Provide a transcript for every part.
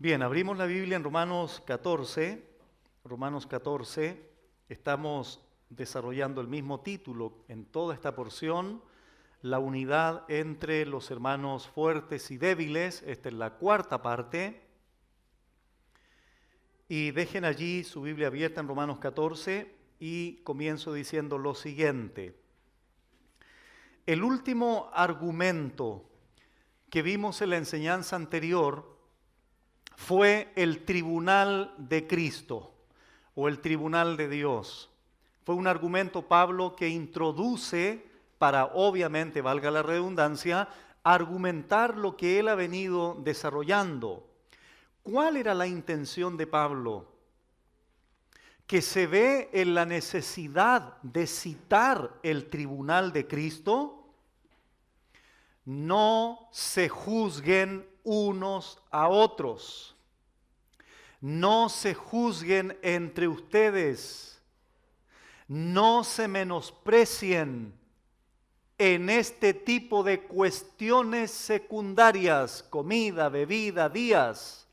Bien, abrimos la Biblia en Romanos 14. Romanos 14, estamos desarrollando el mismo título en toda esta porción, la unidad entre los hermanos fuertes y débiles. Esta es la cuarta parte. Y dejen allí su Biblia abierta en Romanos 14 y comienzo diciendo lo siguiente. El último argumento que vimos en la enseñanza anterior fue el tribunal de Cristo o el tribunal de Dios. Fue un argumento, Pablo, que introduce para, obviamente, valga la redundancia, argumentar lo que él ha venido desarrollando. ¿Cuál era la intención de Pablo? Que se ve en la necesidad de citar el tribunal de Cristo. No se juzguen unos a otros. No se juzguen entre ustedes. No se menosprecien en este tipo de cuestiones secundarias, comida, bebida, días.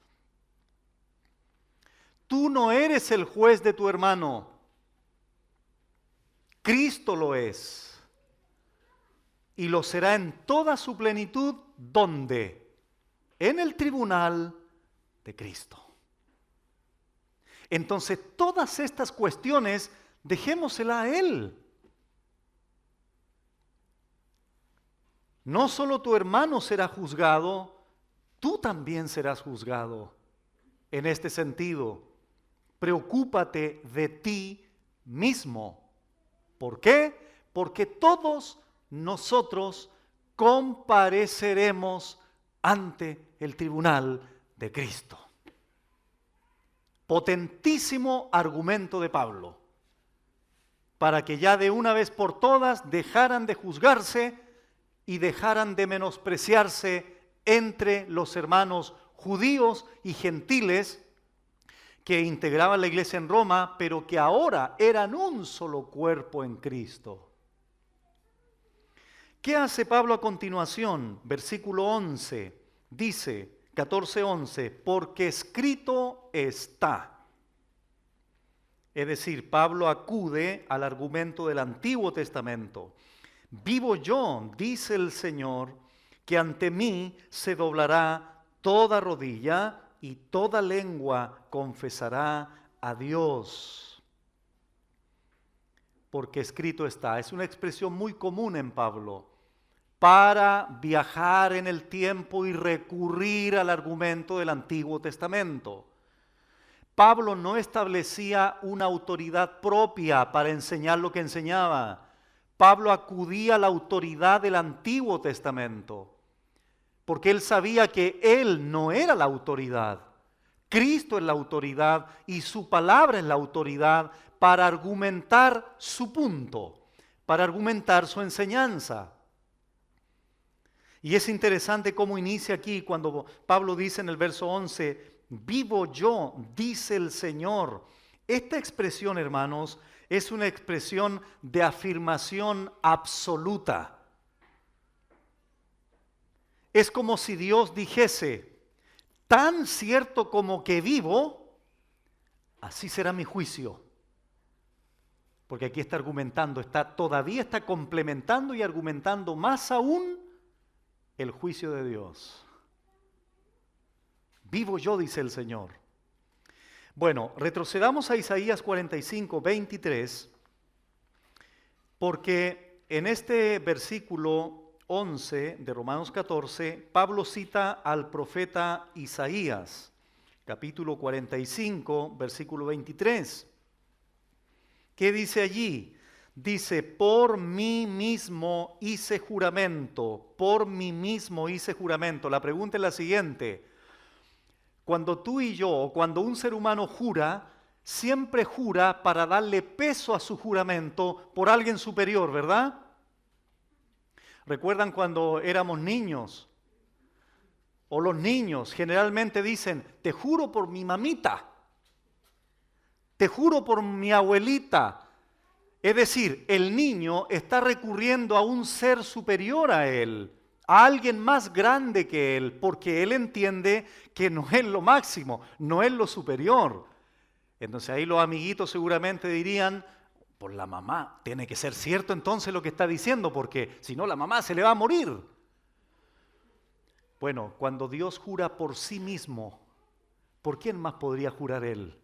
Tú no eres el juez de tu hermano. Cristo lo es. Y lo será en toda su plenitud, ¿dónde? En el tribunal de Cristo. Entonces, todas estas cuestiones, dejémosela a Él. No solo tu hermano será juzgado, tú también serás juzgado. En este sentido, preocúpate de ti mismo. ¿Por qué? Porque todos nosotros compareceremos ante el tribunal de Cristo. Potentísimo argumento de Pablo, para que ya de una vez por todas dejaran de juzgarse y dejaran de menospreciarse entre los hermanos judíos y gentiles que integraban la iglesia en Roma, pero que ahora eran un solo cuerpo en Cristo. ¿Qué hace Pablo a continuación? Versículo 11, dice, 14:11, porque escrito está. Es decir, Pablo acude al argumento del Antiguo Testamento. Vivo yo, dice el Señor, que ante mí se doblará toda rodilla y toda lengua confesará a Dios. Porque escrito está. Es una expresión muy común en Pablo para viajar en el tiempo y recurrir al argumento del Antiguo Testamento. Pablo no establecía una autoridad propia para enseñar lo que enseñaba. Pablo acudía a la autoridad del Antiguo Testamento, porque él sabía que él no era la autoridad. Cristo es la autoridad y su palabra es la autoridad para argumentar su punto, para argumentar su enseñanza. Y es interesante cómo inicia aquí cuando Pablo dice en el verso 11, vivo yo, dice el Señor. Esta expresión, hermanos, es una expresión de afirmación absoluta. Es como si Dios dijese, tan cierto como que vivo, así será mi juicio. Porque aquí está argumentando, todavía está complementando y argumentando más aún el juicio de Dios. Vivo yo, dice el Señor. Bueno, retrocedamos a Isaías 45, 23, porque en este versículo 11 de Romanos 14, Pablo cita al profeta Isaías, capítulo 45, versículo 23. ¿Qué dice allí? Dice, por mí mismo hice juramento, por mí mismo hice juramento. La pregunta es la siguiente. Cuando tú y yo, o cuando un ser humano jura, siempre jura para darle peso a su juramento por alguien superior, ¿verdad? ¿Recuerdan cuando éramos niños? O los niños generalmente dicen, te juro por mi mamita, te juro por mi abuelita. Es decir, el niño está recurriendo a un ser superior a él, a alguien más grande que él, porque él entiende que no es lo máximo, no es lo superior. Entonces ahí los amiguitos seguramente dirían, por la mamá, tiene que ser cierto entonces lo que está diciendo, porque si no la mamá se le va a morir. Bueno, cuando Dios jura por sí mismo, ¿por quién más podría jurar Él?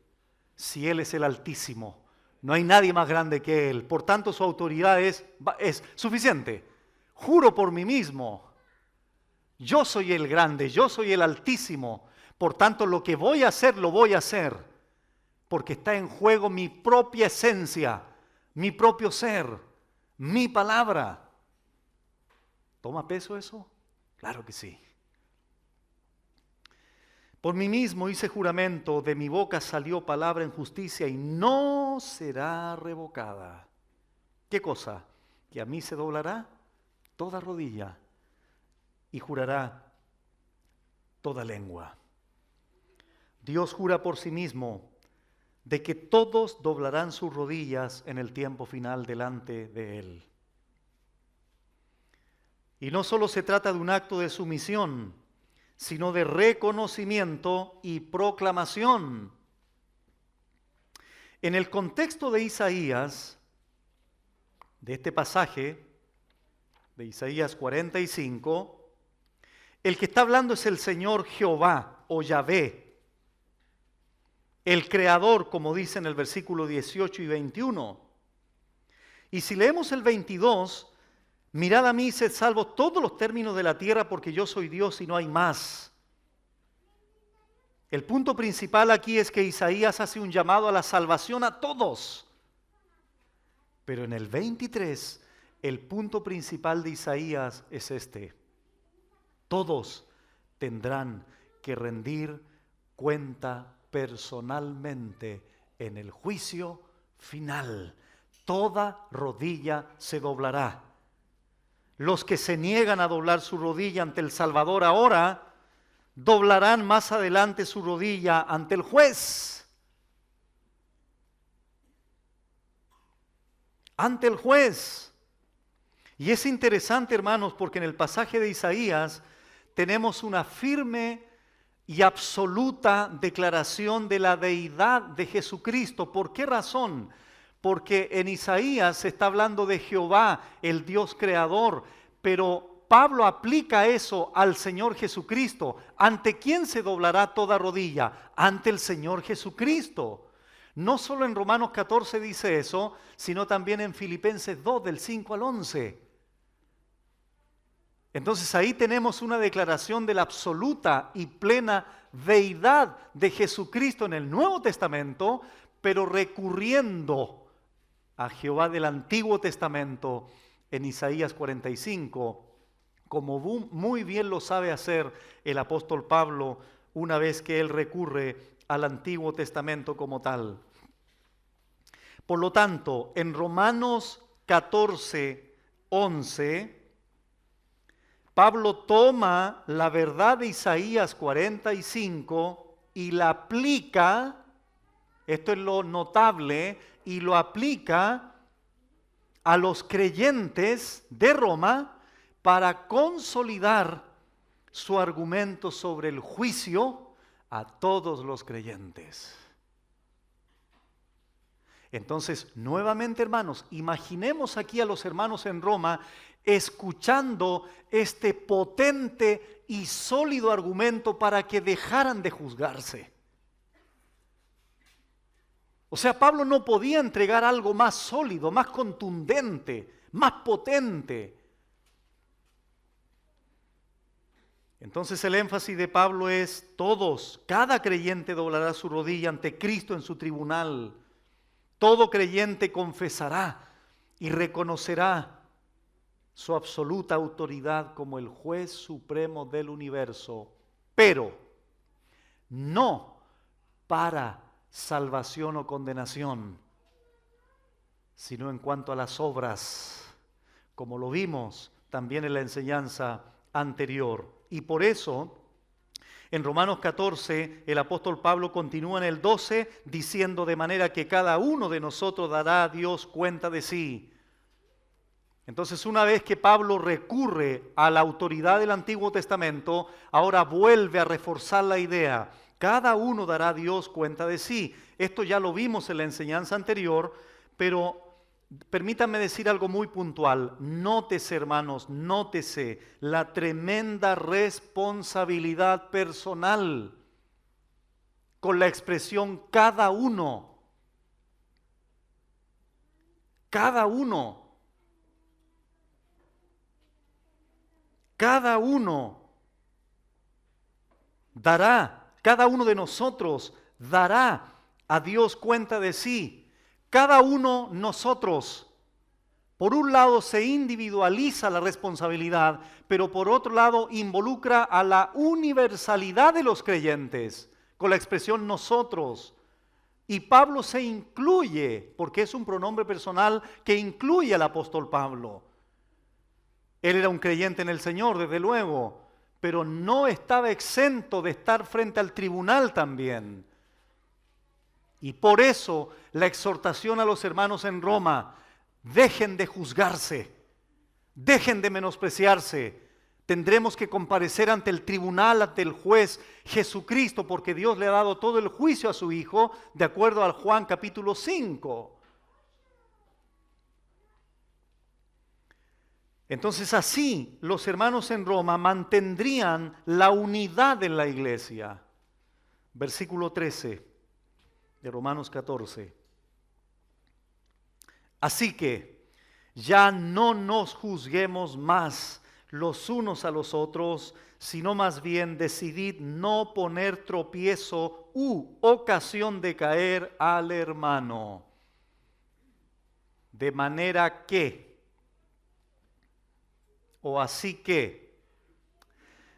Si Él es el Altísimo, no hay nadie más grande que Él, por tanto su autoridad es suficiente. Juro por mí mismo, yo soy el grande, yo soy el Altísimo, por tanto lo que voy a hacer, lo voy a hacer, porque está en juego mi propia esencia, mi propio ser, mi palabra. ¿Toma peso eso? Claro que sí. Por mí mismo hice juramento, de mi boca salió palabra en justicia y no será revocada. ¿Qué cosa? Que a mí se doblará toda rodilla y jurará toda lengua. Dios jura por sí mismo de que todos doblarán sus rodillas en el tiempo final delante de Él. Y no solo se trata de un acto de sumisión, sino de reconocimiento y proclamación. En el contexto de Isaías, de este pasaje, de Isaías 45, el que está hablando es el Señor Jehová o Yahvé, el Creador, como dice en el versículo 18 y 21. Y si leemos el 22, mirad a mí, sed salvos todos los términos de la tierra, porque yo soy Dios y no hay más. El punto principal aquí es que Isaías hace un llamado a la salvación a todos. Pero en el 23, el punto principal de Isaías es este: todos tendrán que rendir cuenta personalmente en el juicio final. Toda rodilla se doblará. Los que se niegan a doblar su rodilla ante el Salvador ahora, doblarán más adelante su rodilla ante el juez. Ante el juez. Y es interesante, hermanos, porque en el pasaje de Isaías tenemos una firme y absoluta declaración de la deidad de Jesucristo. ¿Por qué razón? Porque en Isaías se está hablando de Jehová, el Dios creador, pero Pablo aplica eso al Señor Jesucristo. ¿Ante quién se doblará toda rodilla? Ante el Señor Jesucristo. No solo en Romanos 14 dice eso, sino también en Filipenses 2, del 5 al 11. Entonces ahí tenemos una declaración de la absoluta y plena deidad de Jesucristo en el Nuevo Testamento, pero recurriendo a Jehová del Antiguo Testamento en Isaías 45, como muy bien lo sabe hacer el apóstol Pablo una vez que él recurre al Antiguo Testamento como tal. Por lo tanto, en Romanos 14, 11, Pablo toma la verdad de Isaías 45 y la aplica, esto es lo notable, y lo aplica a los creyentes de Roma para consolidar su argumento sobre el juicio a todos los creyentes. Entonces, nuevamente, hermanos, imaginemos aquí a los hermanos en Roma escuchando este potente y sólido argumento para que dejaran de juzgarse. O sea, Pablo no podía entregar algo más sólido, más contundente, más potente. Entonces el énfasis de Pablo es todos, cada creyente doblará su rodilla ante Cristo en su tribunal. Todo creyente confesará y reconocerá su absoluta autoridad como el juez supremo del universo, pero no para salvación o condenación, sino en cuanto a las obras, como lo vimos también en la enseñanza anterior. Y por eso, en Romanos 14, el apóstol Pablo continúa en el 12 diciendo: de manera que cada uno de nosotros dará a Dios cuenta de sí. Entonces, una vez que Pablo recurre a la autoridad del Antiguo Testamento, ahora vuelve a reforzar la idea. Cada uno dará a Dios cuenta de sí. Esto ya lo vimos en la enseñanza anterior, pero permítanme decir algo muy puntual. Nótese, hermanos, nótese la tremenda responsabilidad personal con la expresión cada uno. Cada uno. Cada uno dará, cada uno de nosotros dará a Dios cuenta de sí. Cada uno nosotros, por un lado se individualiza la responsabilidad, pero por otro lado involucra a la universalidad de los creyentes, con la expresión nosotros. Y Pablo se incluye, porque es un pronombre personal que incluye al apóstol Pablo. Él era un creyente en el Señor, desde luego, pero no estaba exento de estar frente al tribunal también. Y por eso la exhortación a los hermanos en Roma: dejen de juzgarse, dejen de menospreciarse. Tendremos que comparecer ante el tribunal, ante el juez Jesucristo, porque Dios le ha dado todo el juicio a su Hijo, de acuerdo al Juan capítulo 5. Entonces así los hermanos en Roma mantendrían la unidad en la iglesia. Versículo 13 de Romanos 14. Así que ya no nos juzguemos más los unos a los otros, sino más bien decidid no poner tropiezo u ocasión de caer al hermano. De manera que, o así que,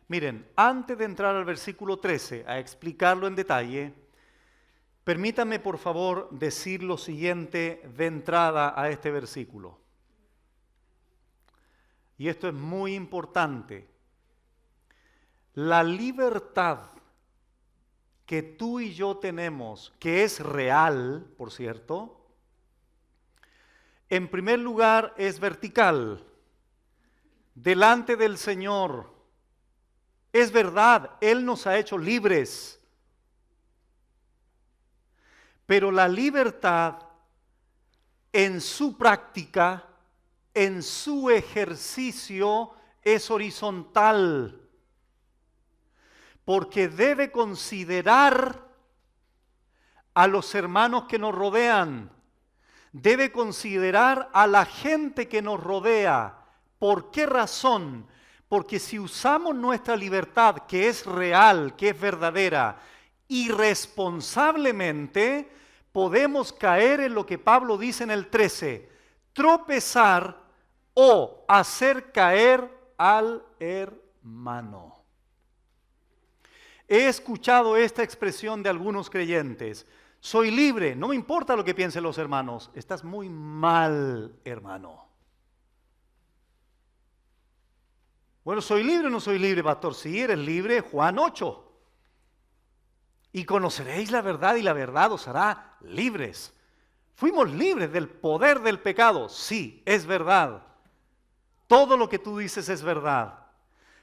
miren, antes de entrar al versículo 13 a explicarlo en detalle, permítanme por favor decir lo siguiente de entrada a este versículo. Y esto es muy importante. La libertad que tú y yo tenemos, que es real, por cierto, en primer lugar es vertical. Delante del Señor. Es verdad, Él nos ha hecho libres. Pero la libertad en su práctica, en su ejercicio, es horizontal. Porque debe considerar a los hermanos que nos rodean. Debe considerar a la gente que nos rodea. ¿Por qué razón? Porque si usamos nuestra libertad, que es real, que es verdadera, irresponsablemente, podemos caer en lo que Pablo dice en el 13, tropezar o hacer caer al hermano. He escuchado esta expresión de algunos creyentes: soy libre, no me importa lo que piensen los hermanos. Estás muy mal, hermano. Bueno, ¿soy libre o no soy libre, pastor? Sí, eres libre, Juan 8. Y conoceréis la verdad y la verdad os hará libres. Fuimos libres del poder del pecado. Sí, es verdad. Todo lo que tú dices es verdad.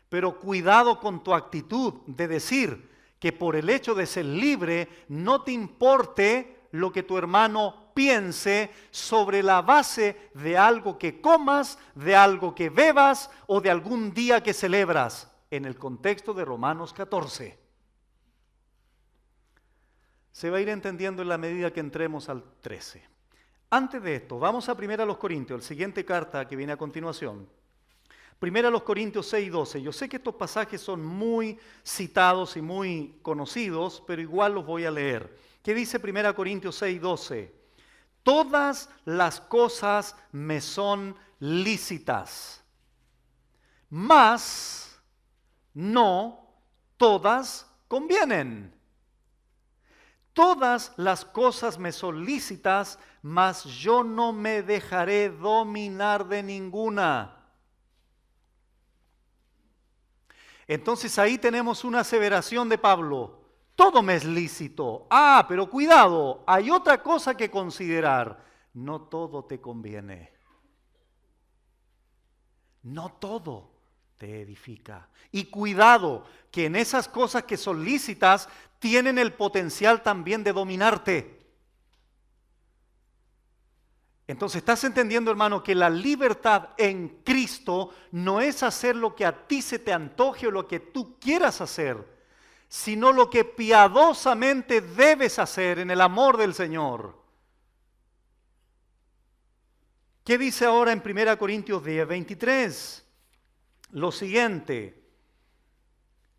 Pero cuidado con tu actitud de decir que por el hecho de ser libre no te importe lo que tu hermano piense sobre la base de algo que comas, de algo que bebas o de algún día que celebras, en el contexto de Romanos 14. Se va a ir entendiendo en la medida que entremos al 13. Antes de esto, vamos a 1 Corintios, la siguiente carta que viene a continuación. 1 Corintios 6:12. Yo sé que estos pasajes son muy citados y muy conocidos, pero igual los voy a leer. ¿Qué dice 1 Corintios 6:12? Todas las cosas me son lícitas, mas no todas convienen. Todas las cosas me son lícitas, mas yo no me dejaré dominar de ninguna. Entonces ahí tenemos una aseveración de Pablo. Todo me es lícito. Ah, pero cuidado, hay otra cosa que considerar. No todo te conviene. No todo te edifica. Y cuidado, que en esas cosas que son lícitas tienen el potencial también de dominarte. Entonces, ¿estás entendiendo, hermano, que la libertad en Cristo no es hacer lo que a ti se te antoje o lo que tú quieras hacer, sino lo que piadosamente debes hacer en el amor del Señor? ¿Qué dice ahora en 1 Corintios 10, 23? Lo siguiente: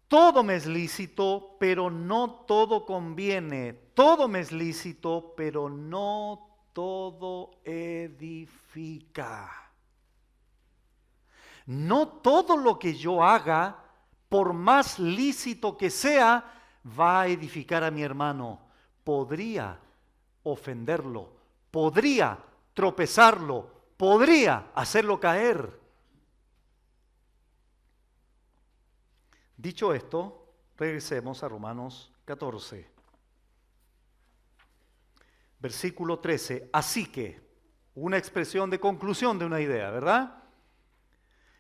todo me es lícito, pero no todo conviene. Todo me es lícito, pero no todo edifica. No todo lo que yo haga, por más lícito que sea, va a edificar a mi hermano. Podría ofenderlo, podría tropezarlo, podría hacerlo caer. Dicho esto, regresemos a Romanos 14. Versículo 13. Así que, una expresión de conclusión de una idea, ¿verdad?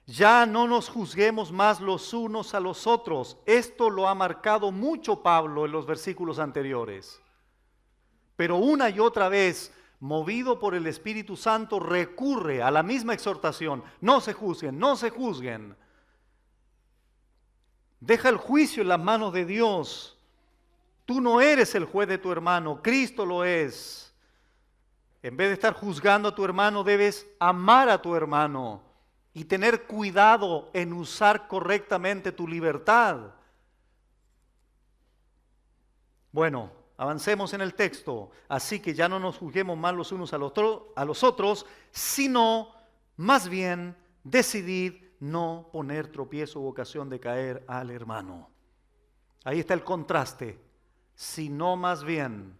Ya no nos juzguemos más los unos a los otros. Esto lo ha marcado mucho Pablo en los versículos anteriores. Pero una y otra vez, movido por el Espíritu Santo, recurre a la misma exhortación. No se juzguen, no se juzguen. Deja el juicio en las manos de Dios. Tú no eres el juez de tu hermano, Cristo lo es. En vez de estar juzgando a tu hermano, debes amar a tu hermano y tener cuidado en usar correctamente tu libertad. Bueno, avancemos en el texto. Así que ya no nos juzguemos más los unos a los otros, sino más bien decidid no poner tropiezo u ocasión de caer al hermano. Ahí está el contraste. Sino más bien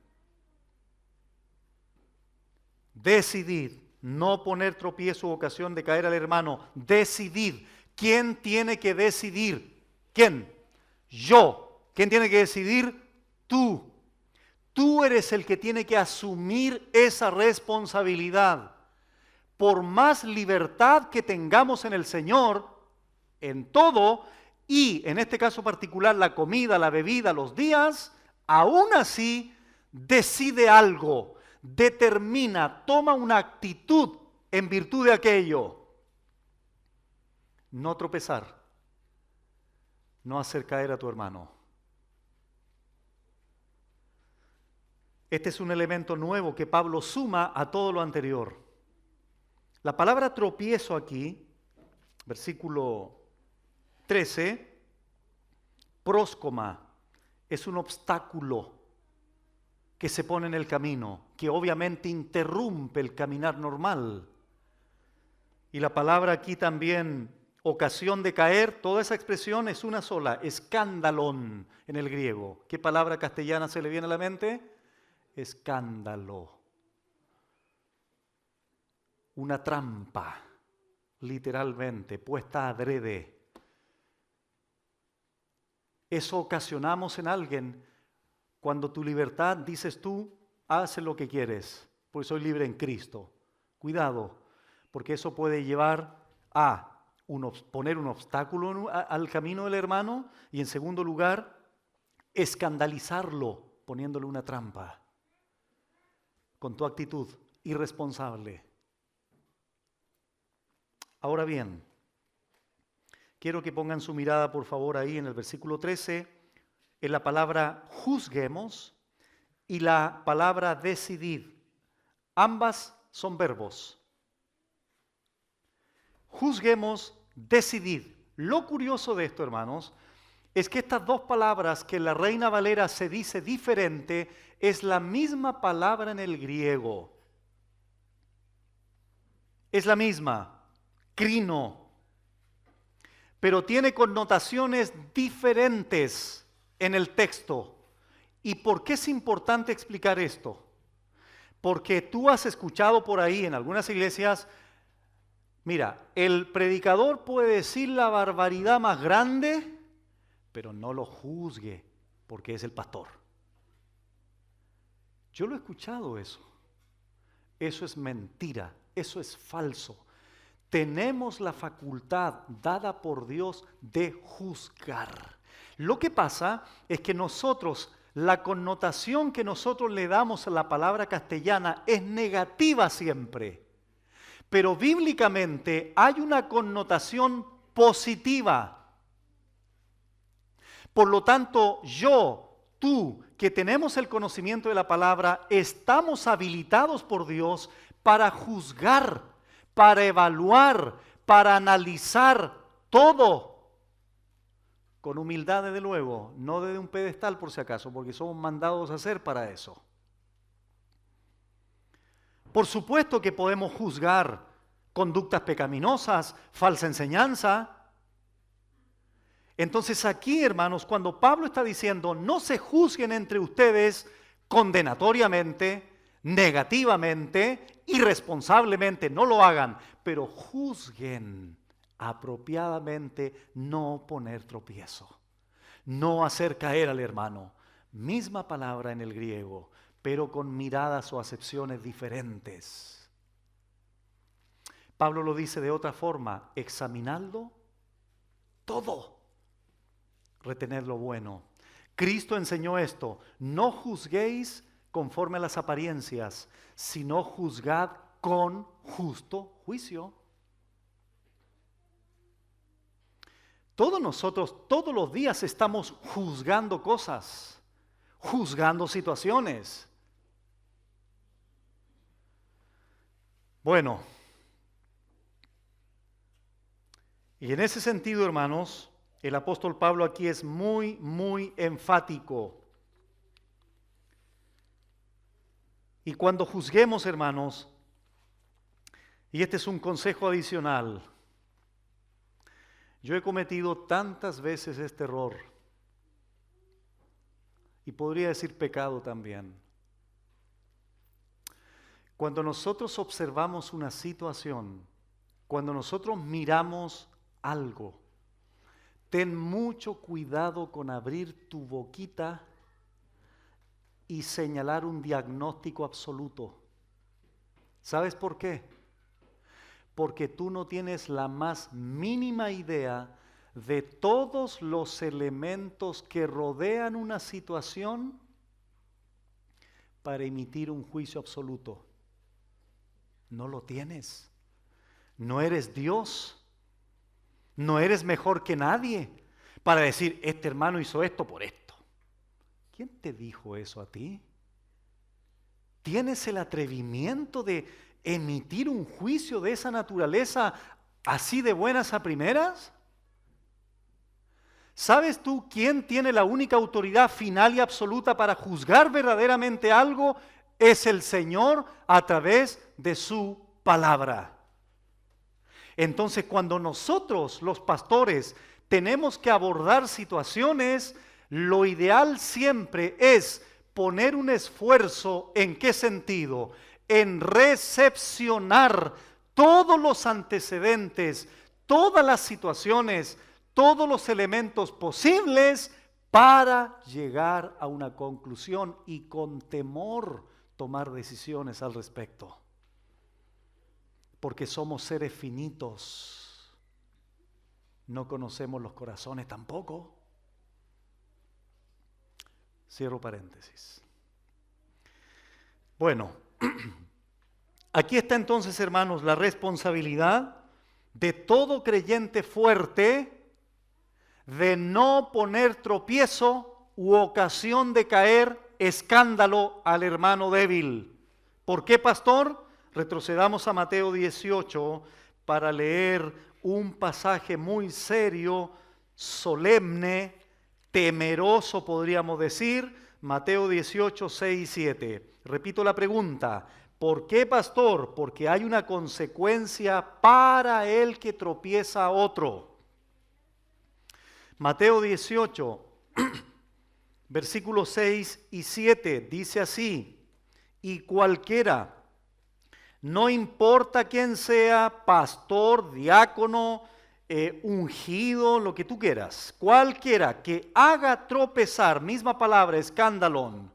decidid no poner tropiezo u ocasión de caer al hermano. Decidid. ¿Quién tiene que decidir? ¿Quién? Yo. ¿Quién tiene que decidir? Tú. Tú eres el que tiene que asumir esa responsabilidad. Por más libertad que tengamos en el Señor, en todo, y en este caso particular la comida, la bebida, los días, aún así decide algo, determina, toma una actitud en virtud de aquello. No tropezar, no hacer caer a tu hermano. Este es un elemento nuevo que Pablo suma a todo lo anterior. La palabra tropiezo aquí, versículo 13, próscoma, es un obstáculo que se pone en el camino, que obviamente interrumpe el caminar normal. Y la palabra aquí también, ocasión de caer, toda esa expresión es una sola, escándalon en el griego. ¿Qué palabra castellana se le viene a la mente? Escándalo. Una trampa, literalmente, puesta adrede. Eso ocasionamos en alguien cuando tu libertad, dices tú, haz lo que quieres, pues soy libre en Cristo. Cuidado, porque eso puede llevar a poner un obstáculo al camino del hermano y en segundo lugar, escandalizarlo poniéndole una trampa con tu actitud irresponsable. Ahora bien, quiero que pongan su mirada, por favor, ahí en el versículo 13, en la palabra juzguemos y la palabra decidid. Ambas son verbos. Juzguemos, decidid. Lo curioso de esto, hermanos, es que estas dos palabras que en la Reina Valera se dice diferente, es la misma palabra en el griego. Es la misma. Crino, pero tiene connotaciones diferentes en el texto. ¿Y por qué es importante explicar esto? Porque tú has escuchado por ahí en algunas iglesias, mira, el predicador puede decir la barbaridad más grande, pero no lo juzgue porque es el pastor. Yo lo he escuchado eso. Eso es mentira, eso es falso. tenemos la facultad dada por Dios de juzgar. Lo que pasa es que nosotros, la connotación que nosotros le damos a la palabra castellana es negativa siempre. Pero bíblicamente hay una connotación positiva. Por lo tanto, tú, que tenemos el conocimiento de la palabra, estamos habilitados por Dios para juzgar, para evaluar, para analizar todo. Con humildad, desde luego, no desde un pedestal por si acaso, porque somos mandados a hacer para eso. Por supuesto que podemos juzgar conductas pecaminosas, falsa enseñanza. Entonces aquí, hermanos, cuando Pablo está diciendo, no se juzguen entre ustedes condenatoriamente, negativamente, irresponsablemente, no lo hagan, pero juzguen apropiadamente, no poner tropiezo, no hacer caer al hermano. Misma palabra en el griego, pero con miradas o acepciones diferentes. Pablo lo dice de otra forma, examinadlo todo, retened lo bueno. Cristo enseñó esto, no juzguéis conforme a las apariencias, sino juzgad con justo juicio. Todos nosotros, todos los días estamos juzgando cosas, juzgando situaciones. Bueno, y en ese sentido, hermanos, el apóstol Pablo aquí es muy enfático. Y cuando juzguemos, hermanos, y este es un consejo adicional, yo he cometido tantas veces este error, y podría decir pecado también. Cuando nosotros observamos una situación, cuando nosotros miramos algo, ten mucho cuidado con abrir tu boquita y señalar un diagnóstico absoluto. ¿Sabes por qué? Porque tú no tienes la más mínima idea de todos los elementos que rodean una situación para emitir un juicio absoluto. No lo tienes. No eres Dios. No eres mejor que nadie para decir, este hermano hizo esto por esto. ¿Quién te dijo eso a ti? ¿Tienes el atrevimiento de emitir un juicio de esa naturaleza así de buenas a primeras? ¿Sabes tú quién tiene la única autoridad final y absoluta para juzgar verdaderamente algo? Es el Señor a través de su palabra. Entonces, cuando nosotros, los pastores, tenemos que abordar situaciones, lo ideal siempre es poner un esfuerzo, ¿en qué sentido? En recepcionar todos los antecedentes, todas las situaciones, todos los elementos posibles para llegar a una conclusión y con temor tomar decisiones al respecto. Porque somos seres finitos, no conocemos los corazones tampoco. Cierro paréntesis. Bueno, aquí está entonces, hermanos, la responsabilidad de todo creyente fuerte de no poner tropiezo u ocasión de caer, escándalo al hermano débil. ¿Por qué, pastor? Retrocedamos a Mateo 18 para leer un pasaje muy serio, solemne, temeroso podríamos decir. Mateo 18, 6 y 7. Repito la pregunta. ¿Por qué, pastor? Porque hay una consecuencia para el que tropieza a otro. Mateo 18, versículos 6 y 7 dice así: y cualquiera, no importa quién sea, pastor, diácono, ungido, lo que tú quieras, cualquiera que haga tropezar, misma palabra, escándalon,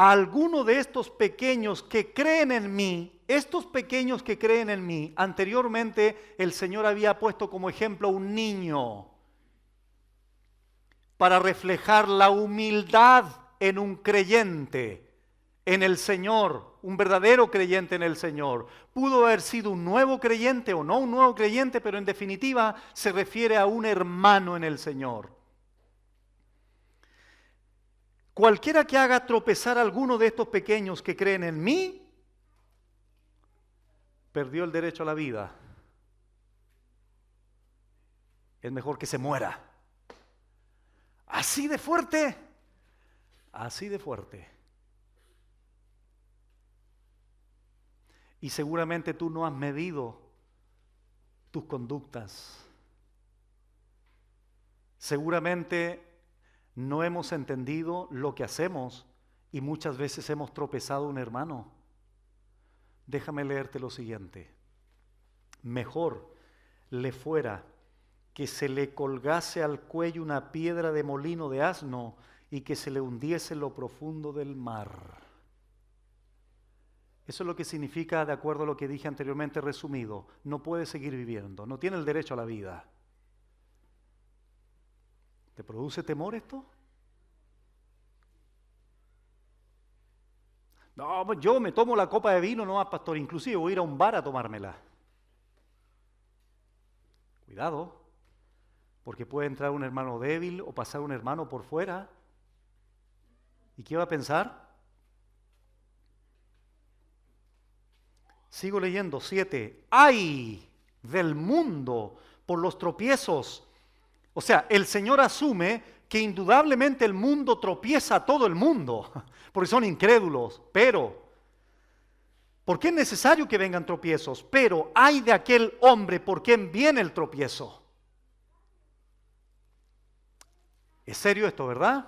a alguno de estos pequeños que creen en mí, estos pequeños que creen en mí, anteriormente el Señor había puesto como ejemplo a un niño para reflejar la humildad en un creyente en el Señor, un verdadero creyente en el Señor. Pudo haber sido un nuevo creyente o no un nuevo creyente, pero en definitiva se refiere a un hermano en el Señor. Cualquiera que haga tropezar a alguno de estos pequeños que creen en mí, perdió el derecho a la vida. Es mejor que se muera. Así de fuerte, así de fuerte. Y seguramente tú no has medido tus conductas. Seguramente no hemos entendido lo que hacemos y muchas veces hemos tropezado a un hermano. Déjame leerte lo siguiente. Mejor le fuera que se le colgase al cuello una piedra de molino de asno y que se le hundiese en lo profundo del mar. Eso es lo que significa, de acuerdo a lo que dije anteriormente resumido, no puede seguir viviendo, no tiene el derecho a la vida. ¿Te produce temor esto? No, yo me tomo la copa de vino, no, pastor, inclusive voy a ir a un bar a tomármela. Cuidado, porque puede entrar un hermano débil o pasar un hermano por fuera. ¿Y qué va a pensar? Sigo leyendo, 7. ¡Ay del mundo por los tropiezos! O sea, el Señor asume que indudablemente el mundo tropieza a todo el mundo, porque son incrédulos, pero, ¿por qué es necesario que vengan tropiezos? Pero hay de aquel hombre por quien viene el tropiezo. ¿Es serio esto, verdad?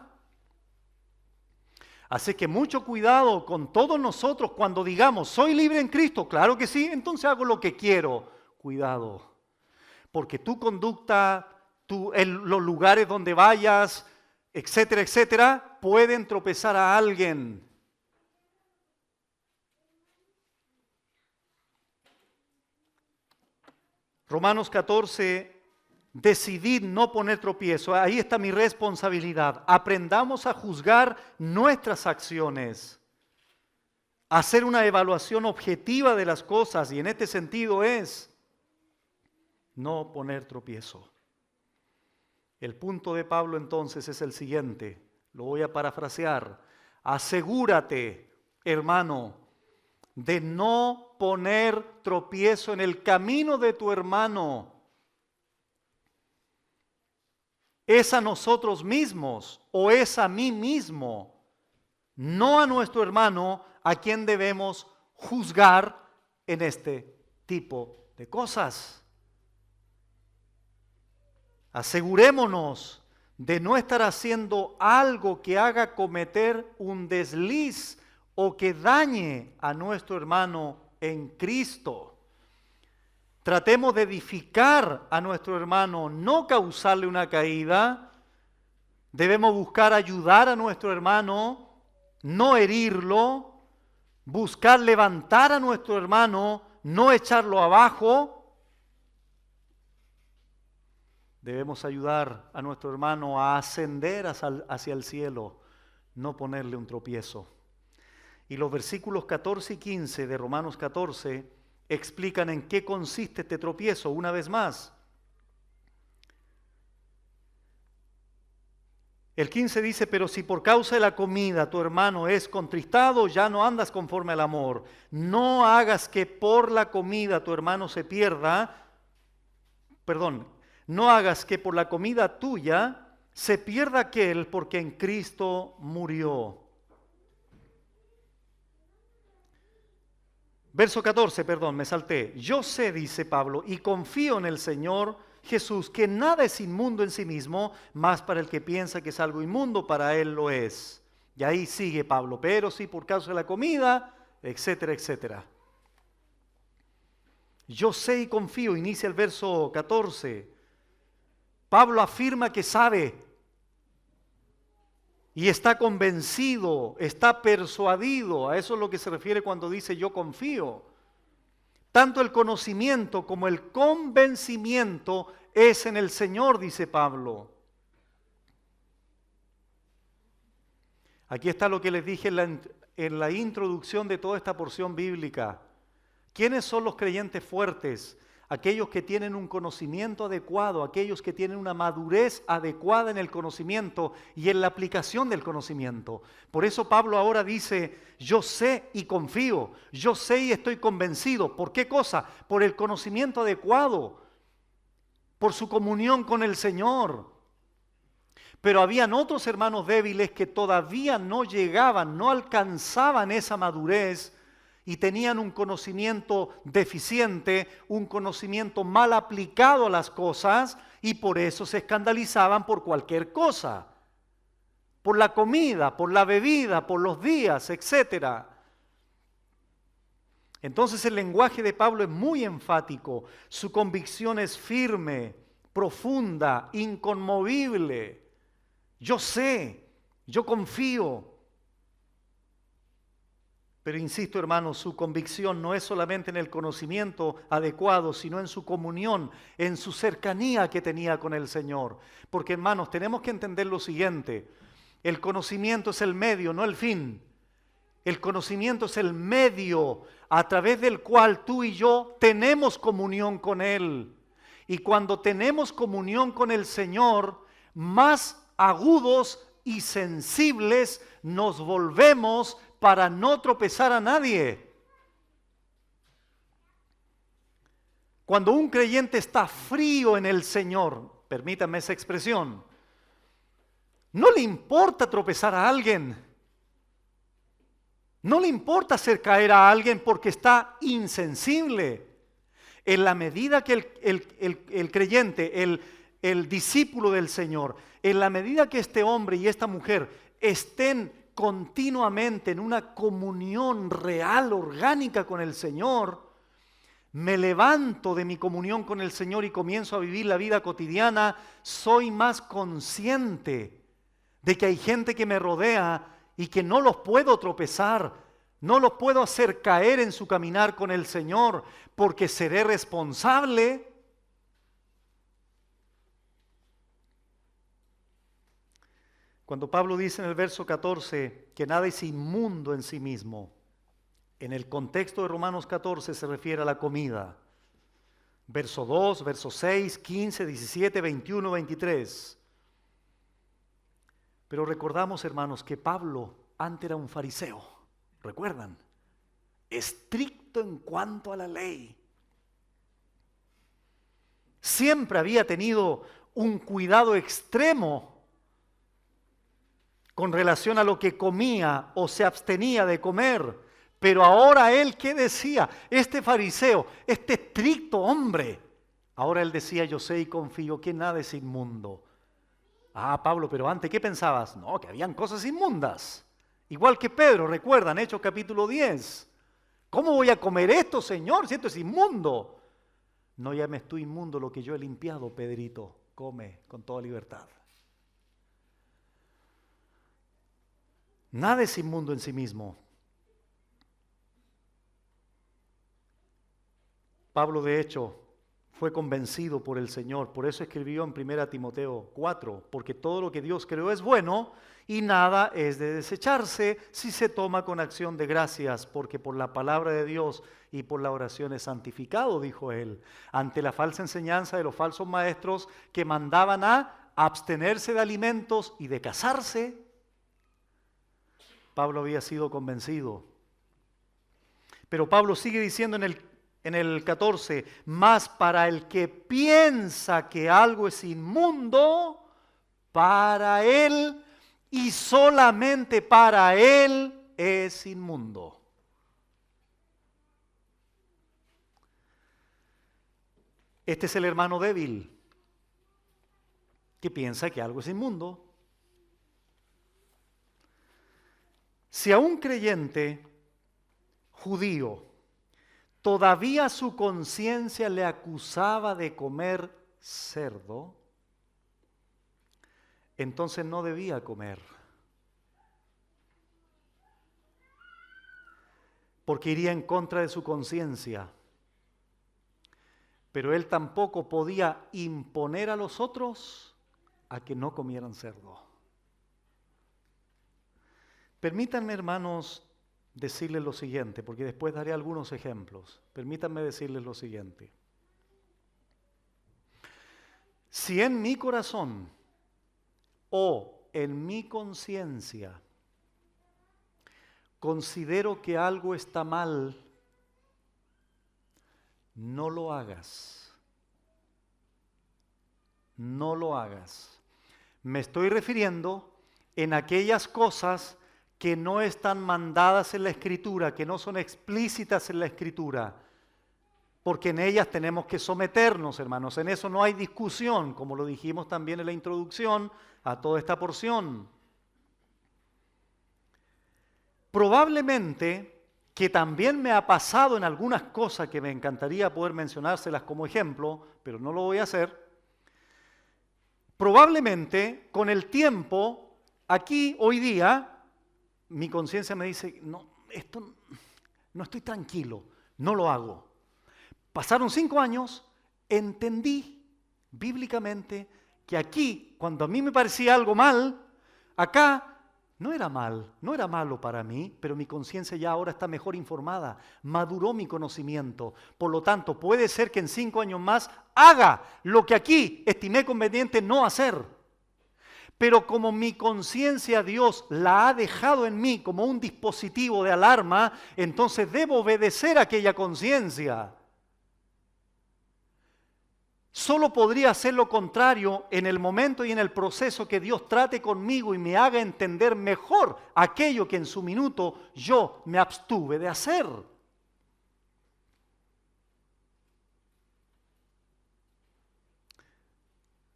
Así que mucho cuidado con todos nosotros cuando digamos, soy libre en Cristo, claro que sí, entonces hago lo que quiero. Cuidado, porque tu conducta, en los lugares donde vayas, etcétera, etcétera, pueden tropezar a alguien. Romanos 14, decidid no poner tropiezo. Ahí está mi responsabilidad. Aprendamos a juzgar nuestras acciones, a hacer una evaluación objetiva de las cosas, y en este sentido es no poner tropiezo. El punto de Pablo entonces es el siguiente, lo voy a parafrasear. Asegúrate, hermano, de no poner tropiezo en el camino de tu hermano. Es a nosotros mismos o es a mí mismo, no a nuestro hermano, a quien debemos juzgar en este tipo de cosas. Asegurémonos de no estar haciendo algo que haga cometer un desliz o que dañe a nuestro hermano en Cristo. Tratemos de edificar a nuestro hermano, no causarle una caída. Debemos buscar ayudar a nuestro hermano, no herirlo. Buscar levantar a nuestro hermano, no echarlo abajo. Debemos ayudar a nuestro hermano a ascender hacia el cielo, no ponerle un tropiezo. Y los versículos 14 y 15 de Romanos 14 explican en qué consiste este tropiezo una vez más. El 15 dice, pero si por causa de la comida tu hermano es contristado, ya no andas conforme al amor. No hagas que por la comida tu hermano se pierda, no hagas que por la comida tuya se pierda aquel porque en Cristo murió. Verso 14, me salté. Yo sé, dice Pablo, y confío en el Señor Jesús, que nada es inmundo en sí mismo, mas para el que piensa que es algo inmundo, para él lo es. Y ahí sigue Pablo, pero sí por causa de la comida, etcétera, etcétera. Yo sé y confío, inicia el verso 14. Pablo afirma que sabe. y está convencido, está persuadido. A eso es lo que se refiere cuando dice yo confío. Tanto el conocimiento como el convencimiento es en el Señor, dice Pablo. Aquí está lo que les dije en la introducción de toda esta porción bíblica. ¿Quiénes son los creyentes fuertes? Aquellos que tienen un conocimiento adecuado, aquellos que tienen una madurez adecuada en el conocimiento y en la aplicación del conocimiento. Por eso Pablo ahora dice, yo sé y confío, yo sé y estoy convencido. ¿Por qué cosa? Por el conocimiento adecuado, por su comunión con el Señor. Pero habían otros hermanos débiles que todavía no llegaban, no alcanzaban esa madurez y tenían un conocimiento deficiente, un conocimiento mal aplicado a las cosas y por eso se escandalizaban por cualquier cosa. Por la comida, por la bebida, por los días, etc. Entonces el lenguaje de Pablo es muy enfático, su convicción es firme, profunda, inconmovible. Yo sé, yo confío. Pero insisto, hermanos, su convicción no es solamente en el conocimiento adecuado, sino en su comunión, en su cercanía que tenía con el Señor. Porque, hermanos, tenemos que entender lo siguiente. El conocimiento es el medio, no el fin. El conocimiento es el medio a través del cual tú y yo tenemos comunión con Él. Y cuando tenemos comunión con el Señor, más agudos y sensibles nos volvemos para no tropezar a nadie. Cuando un creyente está frío en el Señor, permítame esa expresión, no le importa tropezar a alguien. No le importa hacer caer a alguien porque está insensible. En la medida que el creyente, el discípulo del Señor, en la medida que este hombre y esta mujer estén continuamente en una comunión real, orgánica con el Señor, me levanto de mi comunión con el Señor y comienzo a vivir la vida cotidiana, soy más consciente de que hay gente que me rodea y que no los puedo tropezar, no los puedo hacer caer en su caminar con el Señor, porque seré responsable. Cuando Pablo dice en el verso 14 que nada es inmundo en sí mismo, en el contexto de Romanos 14 se refiere a la comida. Verso 2, verso 6, 15, 17, 21, 23. Pero recordamos, hermanos, que Pablo antes era un fariseo, ¿recuerdan? Estricto en cuanto a la ley. Siempre había tenido un cuidado extremo con relación a lo que comía o se abstenía de comer. Pero ahora él, ¿qué decía? Este fariseo, este estricto hombre, ahora él decía, yo sé y confío que nada es inmundo. Ah, Pablo, pero antes, ¿qué pensabas? No, que habían cosas inmundas. Igual que Pedro, recuerdan, Hechos capítulo 10. ¿Cómo voy a comer esto, Señor, si esto es inmundo? No llames tú inmundo lo que yo he limpiado, Pedrito. Come con toda libertad. Nada es inmundo en sí mismo. Pablo, de hecho, fue convencido por el Señor. Por eso escribió en 1 Timoteo 4, porque todo lo que Dios creó es bueno y nada es de desecharse si se toma con acción de gracias, porque por la palabra de Dios y por la oración es santificado, dijo él, ante la falsa enseñanza de los falsos maestros que mandaban a abstenerse de alimentos y de casarse. Pablo había sido convencido. Pero Pablo sigue diciendo en el 14, más para el que piensa que algo es inmundo, para él y solamente para él es inmundo. Este es el hermano débil que piensa que algo es inmundo. Si a un creyente judío todavía su conciencia le acusaba de comer cerdo, entonces no debía comer. porque iría en contra de su conciencia. Pero él tampoco podía imponer a los otros a que no comieran cerdo. Permítanme, hermanos, decirles lo siguiente, porque después daré algunos ejemplos. Permítanme decirles lo siguiente. Si en mi corazón o en mi conciencia considero que algo está mal, no lo hagas. No lo hagas. Me estoy refiriendo en aquellas cosas que no están mandadas en la Escritura, que no son explícitas en la Escritura, porque en ellas tenemos que someternos, hermanos. En eso no hay discusión, como lo dijimos también en la introducción a toda esta porción. Probablemente que también me ha pasado en algunas cosas que me encantaría poder mencionárselas como ejemplo, pero no lo voy a hacer. Probablemente con el tiempo, aquí hoy día, mi conciencia me dice, no, esto no estoy tranquilo, no lo hago. Pasaron 5 años, entendí bíblicamente que aquí, cuando a mí me parecía algo mal, acá no era mal, no era malo para mí, pero mi conciencia ya ahora está mejor informada, maduró mi conocimiento. Por lo tanto, puede ser que en 5 años más haga lo que aquí estimé conveniente no hacer. Pero como mi conciencia Dios la ha dejado en mí como un dispositivo de alarma, entonces debo obedecer a aquella conciencia. Solo podría hacer lo contrario en el momento y en el proceso que Dios trate conmigo y me haga entender mejor aquello que en su minuto yo me abstuve de hacer.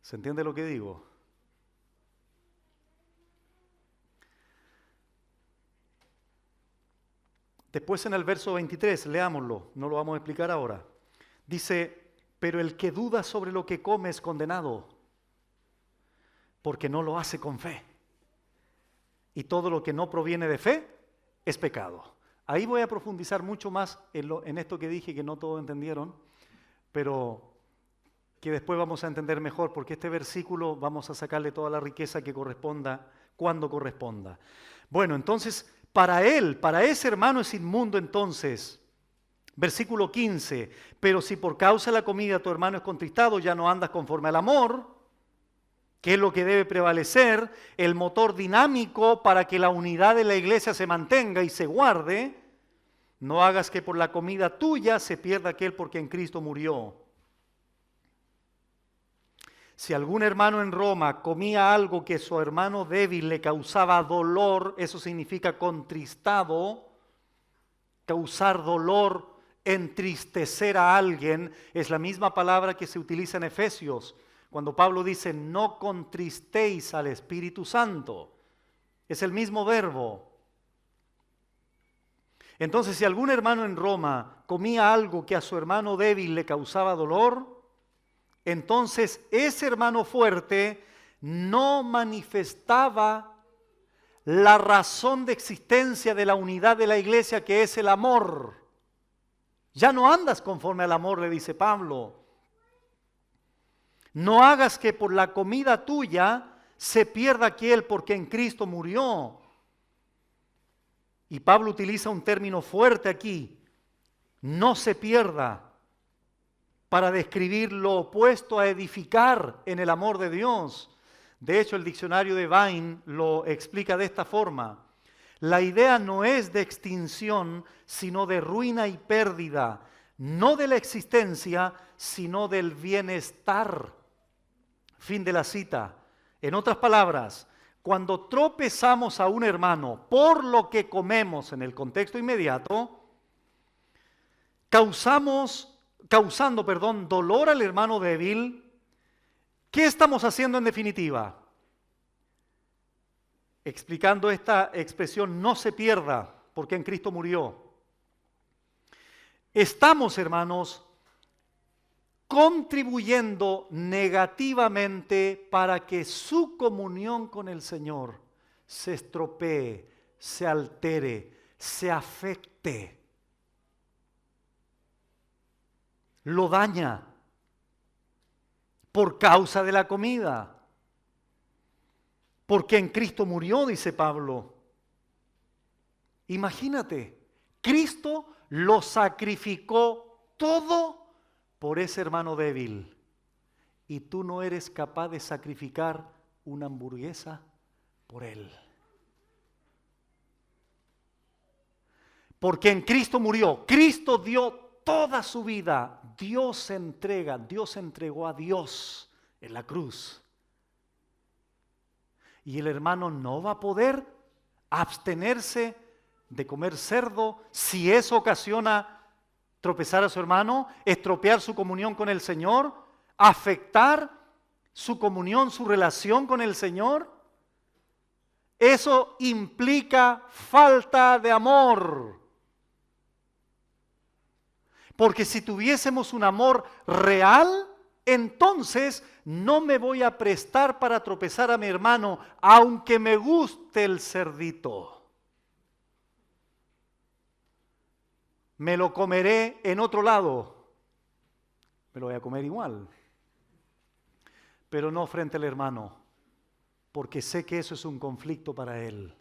¿Se entiende lo que digo? Después en el verso 23, leámoslo, no lo vamos a explicar ahora. Dice, pero el que duda sobre lo que come es condenado, porque no lo hace con fe. Y todo lo que no proviene de fe es pecado. Ahí voy a profundizar mucho más en esto que dije, que no todos entendieron, pero que después vamos a entender mejor, porque este versículo vamos a sacarle toda la riqueza que corresponda, cuando corresponda. Bueno, entonces, para él, para ese hermano es inmundo entonces. Versículo 15, pero si por causa de la comida tu hermano es contristado, ya no andas conforme al amor, que es lo que debe prevalecer, el motor dinámico para que la unidad de la iglesia se mantenga y se guarde. No hagas que por la comida tuya se pierda aquel por quien Cristo murió. Si algún hermano en Roma comía algo que su hermano débil le causaba dolor, eso significa contristado, causar dolor, entristecer a alguien, es la misma palabra que se utiliza en Efesios, cuando Pablo dice, no contristéis al Espíritu Santo. Es el mismo verbo. Entonces, si algún hermano en Roma comía algo que a su hermano débil le causaba dolor, entonces ese hermano fuerte no manifestaba la razón de existencia de la unidad de la iglesia, que es el amor. Ya no andas conforme al amor, le dice Pablo. No hagas que por la comida tuya se pierda aquel por quien Cristo murió. Y Pablo utiliza un término fuerte aquí, no se pierda, para describir lo opuesto a edificar en el amor de Dios. De hecho, el diccionario de Vine lo explica de esta forma. La idea no es de extinción, sino de ruina y pérdida, no de la existencia, sino del bienestar. Fin de la cita. En otras palabras, cuando tropezamos a un hermano por lo que comemos en el contexto inmediato, causando dolor al hermano débil, ¿qué estamos haciendo en definitiva? Explicando esta expresión, no se pierda, porque en Cristo murió. Estamos, hermanos, contribuyendo negativamente para que su comunión con el Señor se estropee, se altere, se afecte. lo daña por causa de la comida. Porque en Cristo murió, dice Pablo. Imagínate, Cristo lo sacrificó todo por ese hermano débil. Y tú no eres capaz de sacrificar una hamburguesa por él. Porque en Cristo murió, Cristo dio toda su vida. Dios entregó a Dios en la cruz. Y el hermano no va a poder abstenerse de comer cerdo si eso ocasiona tropezar a su hermano, estropear su comunión con el Señor, afectar su comunión, su relación con el Señor. Eso implica falta de amor. Porque si tuviésemos un amor real, entonces no me voy a prestar para tropezar a mi hermano, aunque me guste el cerdito. Me lo comeré en otro lado. Me lo voy a comer igual. Pero no frente al hermano, porque sé que eso es un conflicto para él.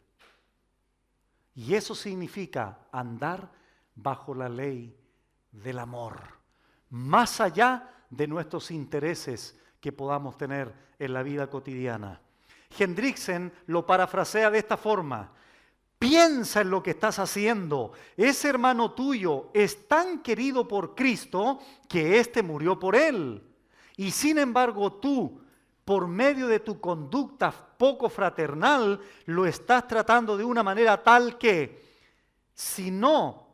Y eso significa andar bajo la ley del amor, más allá de nuestros intereses que podamos tener en la vida cotidiana. Hendriksen lo parafrasea de esta forma: piensa en lo que estás haciendo. Ese hermano tuyo es tan querido por Cristo que éste murió por él. Y sin embargo tú, por medio de tu conducta poco fraternal, lo estás tratando de una manera tal que, si no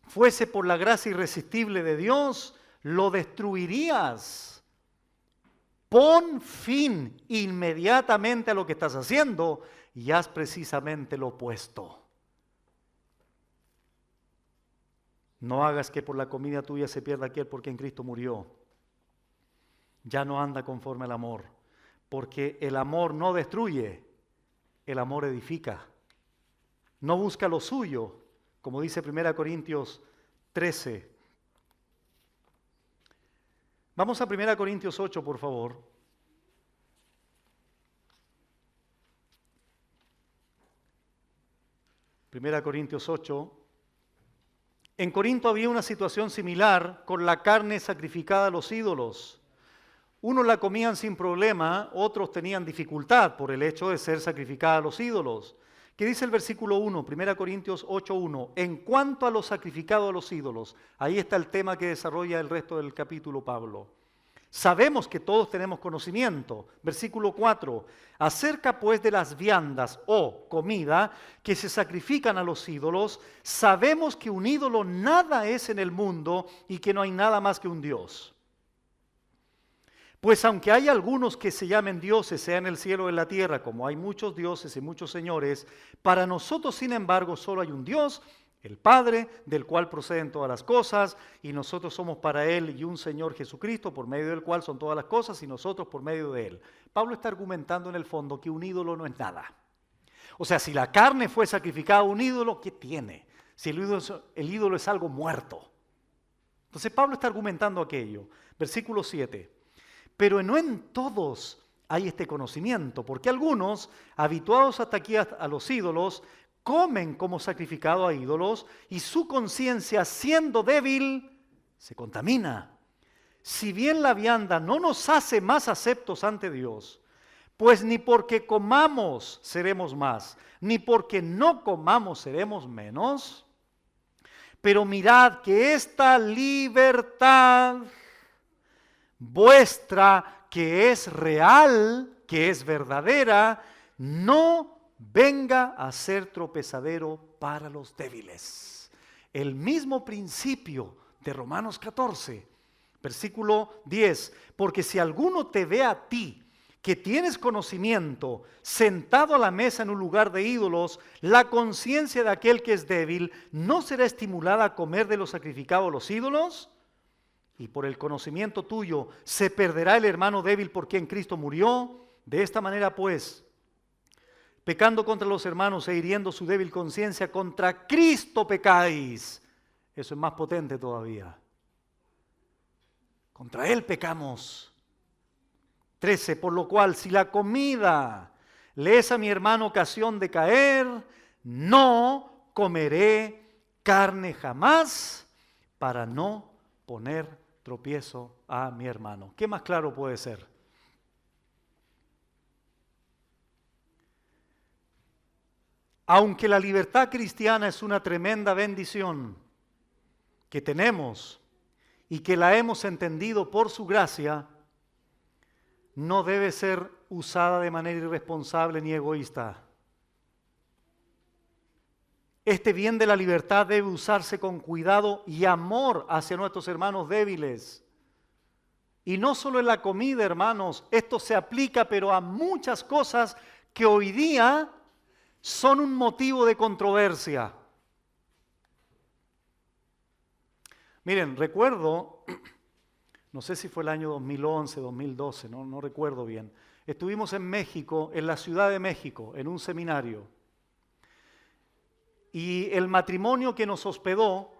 fuese por la gracia irresistible de Dios, lo destruirías. Pon fin inmediatamente a lo que estás haciendo y haz precisamente lo opuesto. No hagas que por la comida tuya se pierda aquel por quien Cristo murió. Ya no anda conforme al amor, porque el amor no destruye, el amor edifica. No busca lo suyo, como dice 1 Corintios 13. Vamos a 1 Corintios 8, por favor. 1 Corintios 8. En Corinto había una situación similar con la carne sacrificada a los ídolos. Unos la comían sin problema, otros tenían dificultad por el hecho de ser sacrificada a los ídolos. ¿Qué dice el versículo 1, 1 Corintios 8:1? En cuanto a lo sacrificado a los ídolos, ahí está el tema que desarrolla el resto del capítulo Pablo. Sabemos que todos tenemos conocimiento. Versículo 4, acerca pues de las viandas o comida que se sacrifican a los ídolos, sabemos que un ídolo nada es en el mundo y que no hay nada más que un Dios. Pues aunque hay algunos que se llamen dioses, sea en el cielo o en la tierra, como hay muchos dioses y muchos señores, para nosotros, sin embargo, solo hay un Dios, el Padre, del cual proceden todas las cosas, y nosotros somos para Él, y un Señor Jesucristo, por medio del cual son todas las cosas, y nosotros por medio de Él. Pablo está argumentando en el fondo que un ídolo no es nada. O sea, si la carne fue sacrificada a un ídolo, ¿qué tiene? Si el ídolo es algo muerto. Entonces Pablo está argumentando aquello. Versículo 7. Pero no en todos hay este conocimiento, porque algunos, habituados hasta aquí a los ídolos, comen como sacrificado a ídolos y su conciencia, siendo débil, se contamina. Si bien la vianda no nos hace más aceptos ante Dios, pues ni porque comamos seremos más, ni porque no comamos seremos menos, pero mirad que esta libertad vuestra, que es real, que es verdadera, no venga a ser tropezadero para los débiles. El mismo principio de Romanos 14, versículo 10, porque si alguno te ve a ti, que tienes conocimiento, sentado a la mesa en un lugar de ídolos, la conciencia de aquel que es débil, ¿no será estimulada a comer de lo sacrificado a los ídolos? Y por el conocimiento tuyo se perderá el hermano débil por quien Cristo murió. De esta manera pues, pecando contra los hermanos e hiriendo su débil conciencia, contra Cristo pecáis. Eso es más potente todavía. Contra Él pecamos. 13, por lo cual, si la comida le es a mi hermano ocasión de caer, no comeré carne jamás para no poner tropiezo a mi hermano. ¿Qué más claro puede ser? Aunque la libertad cristiana es una tremenda bendición que tenemos y que la hemos entendido por su gracia, no debe ser usada de manera irresponsable ni egoísta. Este bien de la libertad debe usarse con cuidado y amor hacia nuestros hermanos débiles. Y no solo en la comida, hermanos, esto se aplica pero a muchas cosas que hoy día son un motivo de controversia. Miren, recuerdo, no sé si fue el año 2011, 2012, no recuerdo bien. Estuvimos en México, en la Ciudad de México, en un seminario. Y el matrimonio que nos hospedó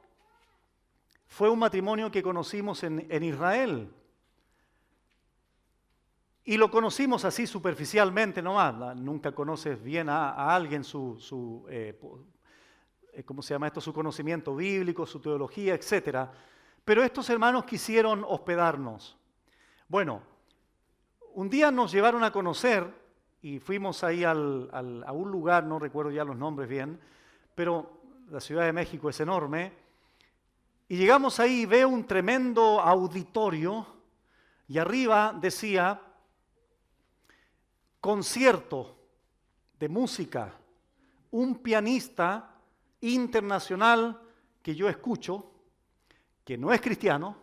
fue un matrimonio que conocimos en Israel. Y lo conocimos así superficialmente nomás. Nunca conoces bien a alguien ¿cómo se llama esto? Su conocimiento bíblico, su teología, etc. Pero estos hermanos quisieron hospedarnos. Bueno, un día nos llevaron a conocer y fuimos ahí a un lugar, no recuerdo ya los nombres bien, pero la Ciudad de México es enorme. Y llegamos ahí y veo un tremendo auditorio y arriba decía concierto de música, un pianista internacional que yo escucho, que no es cristiano,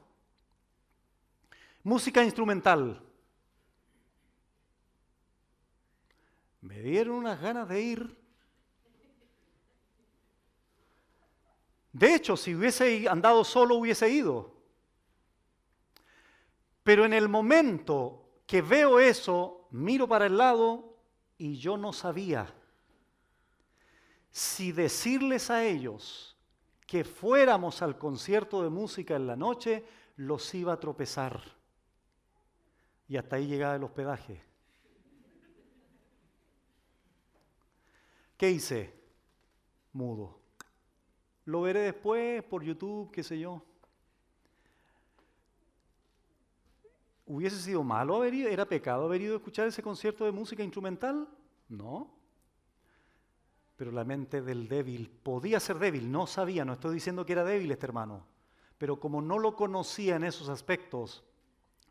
música instrumental. Me dieron unas ganas de ir. De hecho, si hubiese andado solo, hubiese ido. Pero en el momento que veo eso, miro para el lado y yo no sabía si decirles a ellos que fuéramos al concierto de música en la noche, los iba a tropezar. Y hasta ahí llegaba el hospedaje. ¿Qué hice? Mudo. Lo veré después por YouTube, qué sé yo. ¿Hubiese sido malo haber ido? ¿Era pecado haber ido a escuchar ese concierto de música instrumental? No. Pero la mente del débil podía ser débil, no sabía, no estoy diciendo que era débil este hermano, pero como no lo conocía en esos aspectos,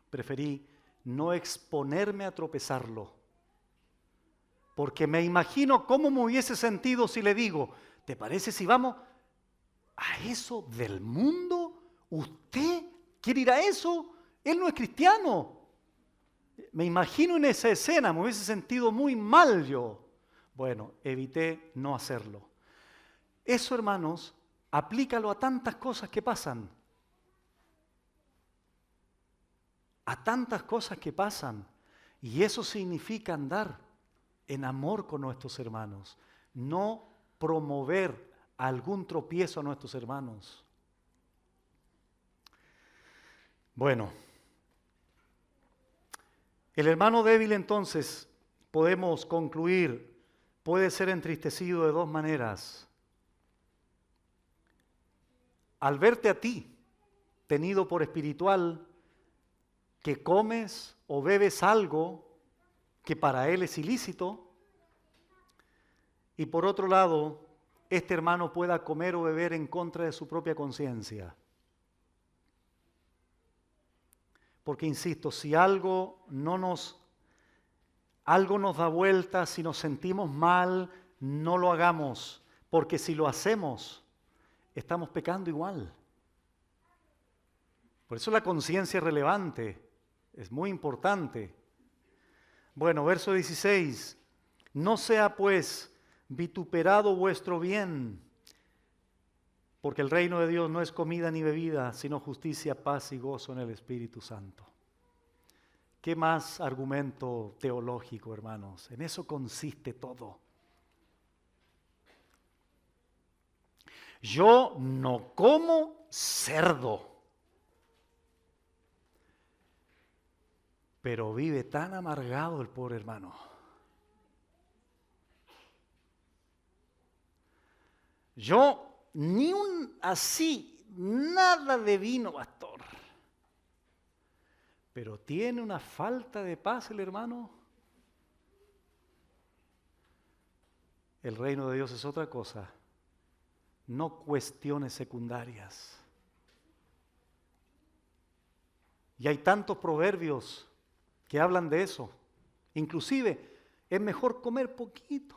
preferí no exponerme a tropezarlo. Porque me imagino cómo me hubiese sentido si le digo, ¿te parece si vamos a eso del mundo? ¿Usted quiere ir a eso? Él no es cristiano. Me imagino en esa escena, me hubiese sentido muy mal yo. Bueno, evité no hacerlo. Eso, hermanos, aplícalo a tantas cosas que pasan. A tantas cosas que pasan. Y eso significa andar en amor con nuestros hermanos. No promover algún tropiezo a nuestros hermanos. Bueno, el hermano débil entonces, podemos concluir, puede ser entristecido de dos maneras. Al verte a ti, tenido por espiritual, que comes o bebes algo que para él es ilícito, y por otro lado, este hermano pueda comer o beber en contra de su propia conciencia. Porque insisto, si algo nos da vuelta, si nos sentimos mal, no lo hagamos, porque si lo hacemos, estamos pecando igual. Por eso la conciencia es relevante, es muy importante. Bueno, verso 16, no sea pues vituperado vuestro bien, porque el reino de Dios no es comida ni bebida, sino justicia, paz y gozo en el Espíritu Santo. ¿Qué más argumento teológico, hermanos? En eso consiste todo. Yo no como cerdo. pero vive tan amargado el pobre hermano. Yo ni nada de vino, pastor. Pero tiene una falta de paz el hermano. El reino de Dios es otra cosa. No cuestiones secundarias. Y hay tantos proverbios que hablan de eso. Inclusive, es mejor comer poquito,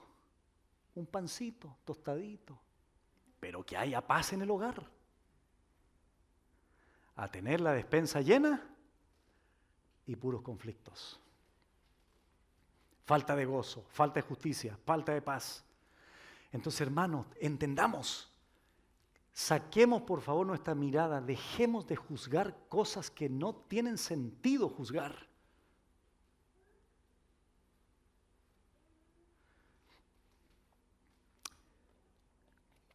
un pancito, tostadito, pero que haya paz en el hogar. A tener la despensa llena y puros conflictos. Falta de gozo, falta de justicia, falta de paz. Entonces, hermanos, entendamos. Saquemos por favor nuestra mirada, dejemos de juzgar cosas que no tienen sentido juzgar.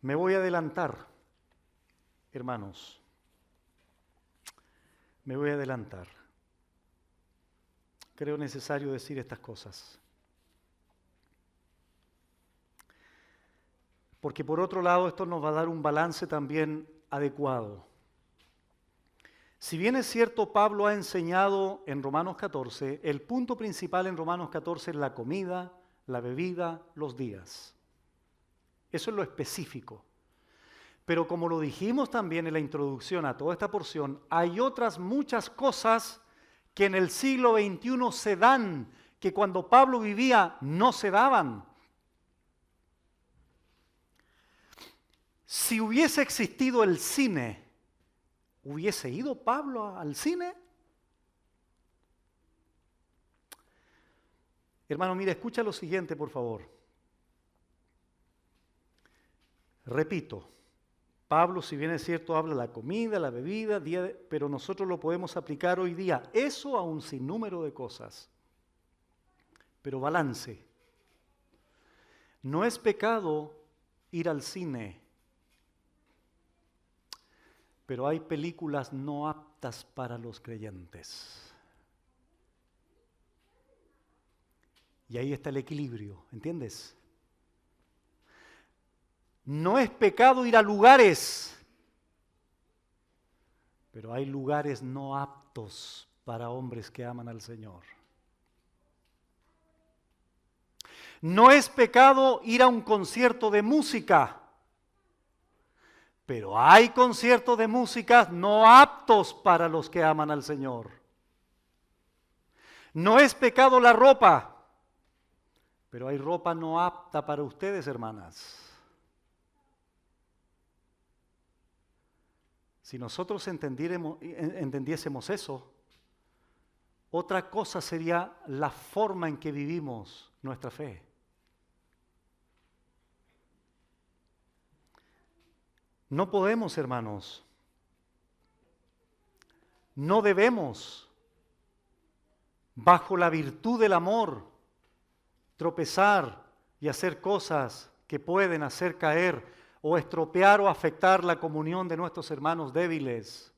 Me voy a adelantar, hermanos, me voy a adelantar. Creo necesario decir estas cosas. Porque por otro lado esto nos va a dar un balance también adecuado. Si bien es cierto, Pablo ha enseñado en Romanos 14, el punto principal en Romanos 14 es la comida, la bebida, los días. Eso es lo específico. Pero como lo dijimos también en la introducción a toda esta porción, hay otras muchas cosas que en el siglo XXI se dan, que cuando Pablo vivía no se daban. Si hubiese existido el cine, ¿hubiese ido Pablo al cine? Hermano, mira, escucha lo siguiente, por favor. Repito, Pablo, si bien es cierto, habla de la comida, la bebida, pero nosotros lo podemos aplicar hoy día. Eso a un sinnúmero de cosas. Pero balance. No es pecado ir al cine. Pero hay películas no aptas para los creyentes. Y ahí está el equilibrio, ¿entiendes? No es pecado ir a lugares, pero hay lugares no aptos para hombres que aman al Señor. No es pecado ir a un concierto de música, pero hay conciertos de música no aptos para los que aman al Señor. No es pecado la ropa, pero hay ropa no apta para ustedes, hermanas. Si nosotros entendiésemos eso, otra cosa sería la forma en que vivimos nuestra fe. No podemos, hermanos, no debemos, bajo la virtud del amor, tropezar y hacer cosas que pueden hacer caer o estropear o afectar la comunión de nuestros hermanos débiles.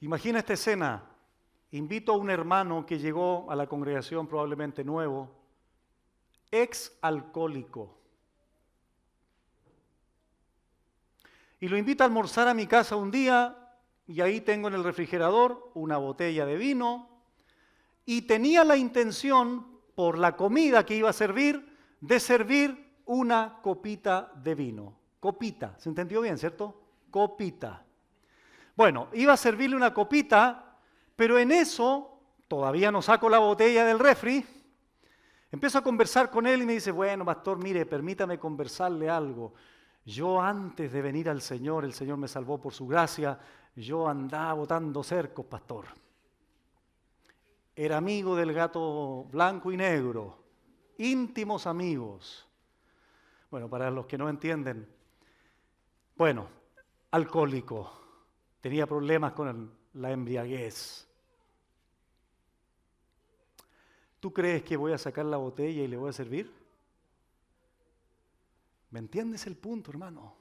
Imagina esta escena. Invito a un hermano que llegó a la congregación probablemente nuevo, ex alcohólico. Y lo invito a almorzar a mi casa un día y ahí tengo en el refrigerador una botella de vino y tenía la intención, por la comida que iba a servir, de servir una copita de vino. Copita, ¿se entendió bien, cierto? Copita. Bueno, iba a servirle una copita, pero en eso, todavía no saco la botella del refri, empiezo a conversar con él y me dice, bueno, pastor, mire, permítame conversarle algo. Yo antes de venir al Señor, el Señor me salvó por su gracia, yo andaba botando cercos, pastor. Era amigo del gato blanco y negro, íntimos amigos. Bueno, para los que no entienden, bueno, alcohólico, tenía problemas con la embriaguez. ¿Tú crees que voy a sacar la botella y le voy a servir? ¿Me entiendes el punto, hermano?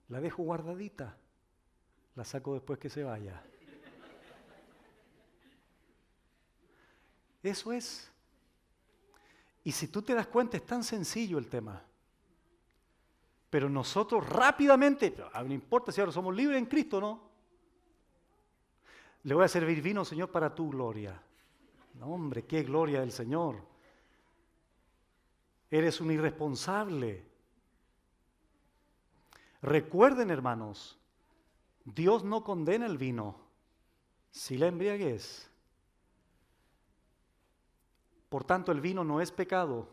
La dejo guardadita, La saco después que se vaya. Eso es. Y si tú te das cuenta, es tan sencillo el tema. Pero nosotros rápidamente, no importa si ahora somos libres en Cristo, ¿no? Le voy a servir vino, Señor, para tu gloria. No, hombre, qué gloria del Señor. Eres un irresponsable. Recuerden, hermanos, Dios no condena el vino, si la embriaguez. Por tanto, el vino no es pecado,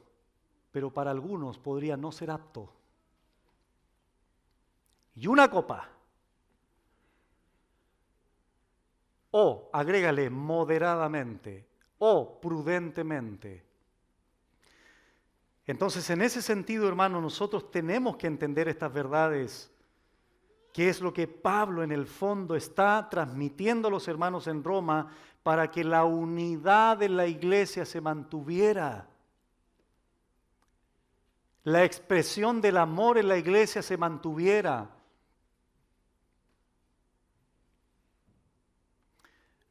pero para algunos podría no ser apto. Y una copa, o agrégale moderadamente, o prudentemente. Entonces, en ese sentido, hermano, nosotros tenemos que entender estas verdades, que es lo que Pablo en el fondo está transmitiendo a los hermanos en Roma para que la unidad de la iglesia se mantuviera. La expresión del amor en la iglesia se mantuviera.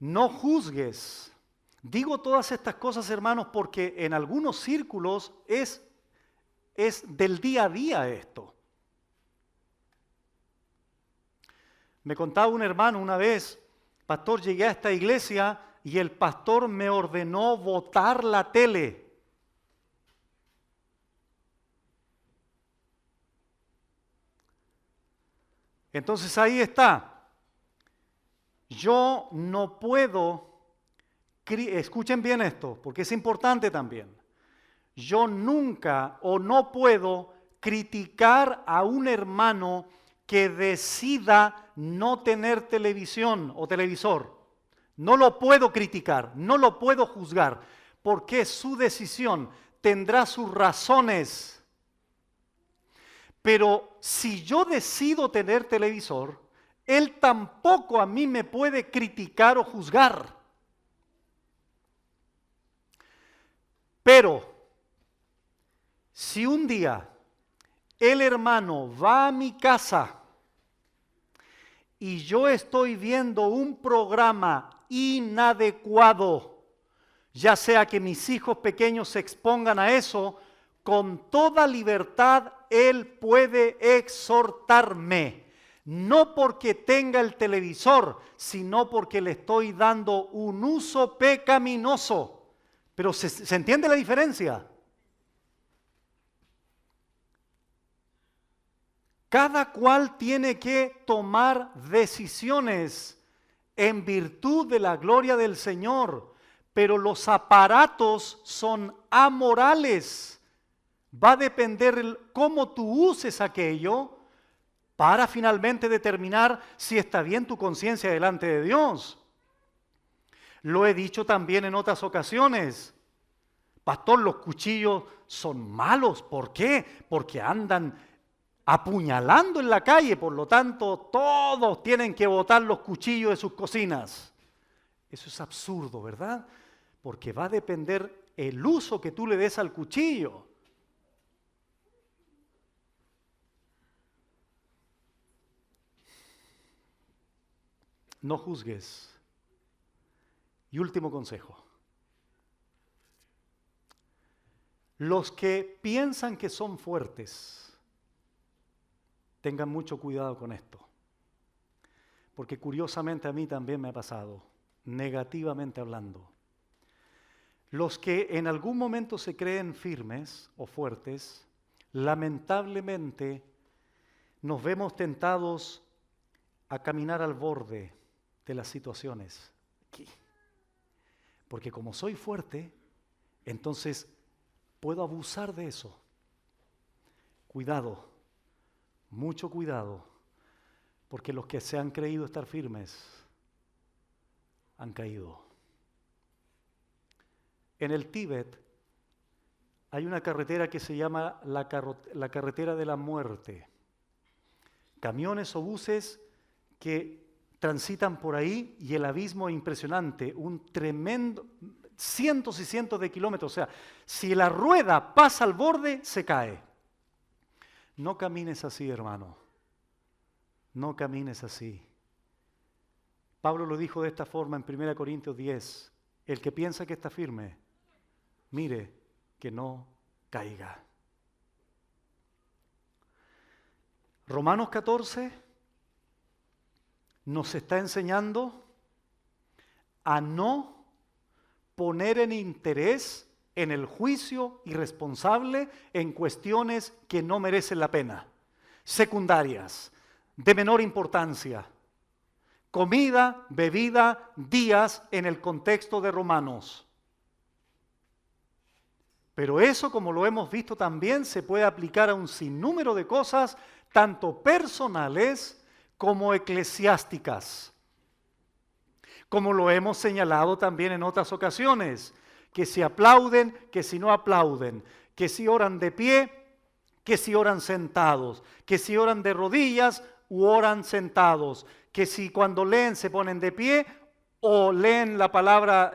No juzgues. Digo todas estas cosas, hermanos, porque en algunos círculos es del día a día esto. Me contaba un hermano una vez, pastor, llegué a esta iglesia y el pastor me ordenó botar la tele. Entonces ahí está. Yo no puedo, escuchen bien esto, porque es importante también. Yo nunca o no puedo criticar a un hermano que decida no tener televisión o televisor. No lo puedo criticar, no lo puedo juzgar, porque es su decisión, tendrá sus razones. Pero si yo decido tener televisor, él tampoco a mí me puede criticar o juzgar. Pero si un día el hermano va a mi casa y yo estoy viendo un programa inadecuado, ya sea que mis hijos pequeños se expongan a eso, con toda libertad él puede exhortarme. No porque tenga el televisor, sino porque le estoy dando un uso pecaminoso. Pero ¿se entiende la diferencia? Cada cual tiene que tomar decisiones en virtud de la gloria del Señor, pero los aparatos son amorales. Va a depender cómo tú uses aquello para finalmente determinar si está bien tu conciencia delante de Dios. Lo he dicho también en otras ocasiones. Pastor, los cuchillos son malos. ¿Por qué? Porque andan apuñalando en la calle, por lo tanto todos tienen que botar los cuchillos de sus cocinas. Eso es absurdo, ¿verdad? Porque va a depender el uso que tú le des al cuchillo. No juzgues. Y último consejo. Los que piensan que son fuertes, tengan mucho cuidado con esto. Porque curiosamente a mí también me ha pasado, negativamente hablando. Los que en algún momento se creen firmes o fuertes, lamentablemente nos vemos tentados a caminar al borde de las situaciones. Aquí. Porque como soy fuerte, entonces puedo abusar de eso. Cuidado, mucho cuidado, porque los que se han creído estar firmes han caído. En el Tíbet hay una carretera que se llama la carretera de la muerte. Camiones o buses que transitan por ahí y el abismo es impresionante, un tremendo, cientos y cientos de kilómetros. O sea, si la rueda pasa al borde, se cae. No camines así, hermano. No camines así. Pablo lo dijo de esta forma en 1 Corintios 10. El que piensa que está firme, mire que no caiga. Romanos 14 nos está enseñando a no poner en interés en el juicio irresponsable en cuestiones que no merecen la pena, secundarias, de menor importancia. Comida, bebida, días en el contexto de Romanos. Pero eso, como lo hemos visto también, se puede aplicar a un sinnúmero de cosas, tanto personales como eclesiásticas. Como lo hemos señalado también en otras ocasiones, que si aplauden, que si no aplauden, que si oran de pie, que si oran sentados, que si oran de rodillas u oran sentados, que si cuando leen se ponen de pie o leen la palabra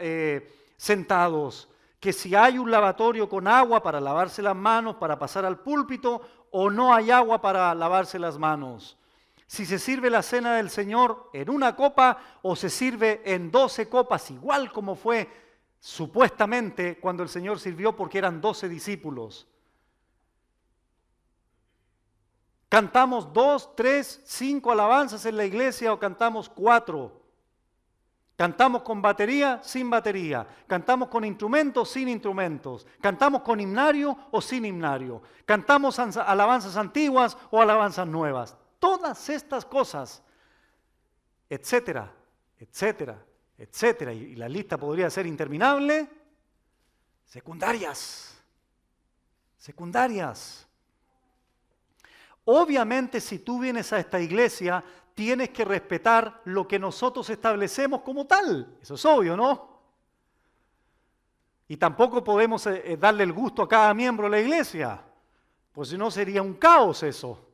sentados, que si hay un lavatorio con agua para lavarse las manos, para pasar al púlpito, o no hay agua para lavarse las manos. Si se sirve la cena del Señor en una copa o se sirve en 12 copas, igual como fue supuestamente cuando el Señor sirvió porque eran 12 discípulos. ¿Cantamos 2, 3, 5 alabanzas en la iglesia o cantamos 4? ¿Cantamos con batería, sin batería? ¿Cantamos con instrumentos, sin instrumentos? ¿Cantamos con himnario o sin himnario? ¿Cantamos alabanzas antiguas o alabanzas nuevas? Todas estas cosas, etcétera, etcétera, etcétera, y la lista podría ser interminable, secundarias. Obviamente, si tú vienes a esta iglesia, tienes que respetar lo que nosotros establecemos como tal. Eso es obvio, ¿no? Y tampoco podemos darle el gusto a cada miembro de la iglesia, pues si no sería un caos eso.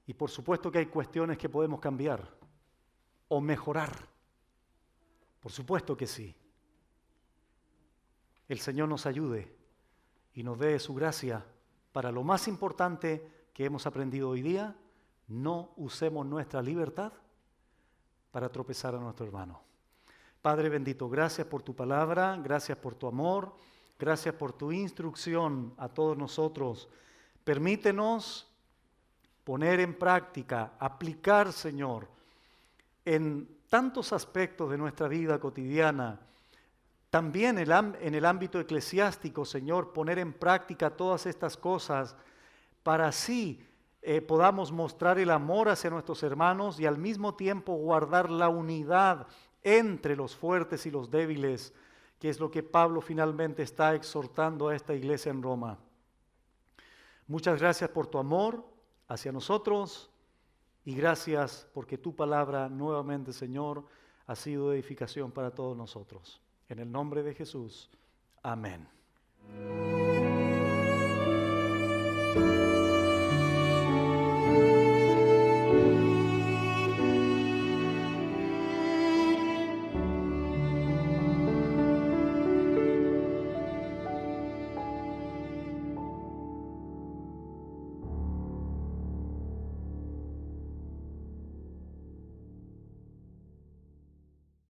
Y por supuesto que hay cuestiones que podemos cambiar o mejorar. Por supuesto que sí. El Señor nos ayude y nos dé su gracia para lo más importante que hemos aprendido hoy día: no usemos nuestra libertad para tropezar a nuestro hermano. Padre bendito, gracias por tu palabra, gracias por tu amor, gracias por tu instrucción a todos nosotros. Permítenos poner en práctica, aplicar, Señor, en tantos aspectos de nuestra vida cotidiana. También en el ámbito eclesiástico, Señor, poner en práctica todas estas cosas para así podamos mostrar el amor hacia nuestros hermanos y al mismo tiempo guardar la unidad entre los fuertes y los débiles, que es lo que Pablo finalmente está exhortando a esta iglesia en Roma. Muchas gracias por tu amor hacia nosotros y gracias porque tu palabra nuevamente, Señor, ha sido edificación para todos nosotros. En el nombre de Jesús. Amén.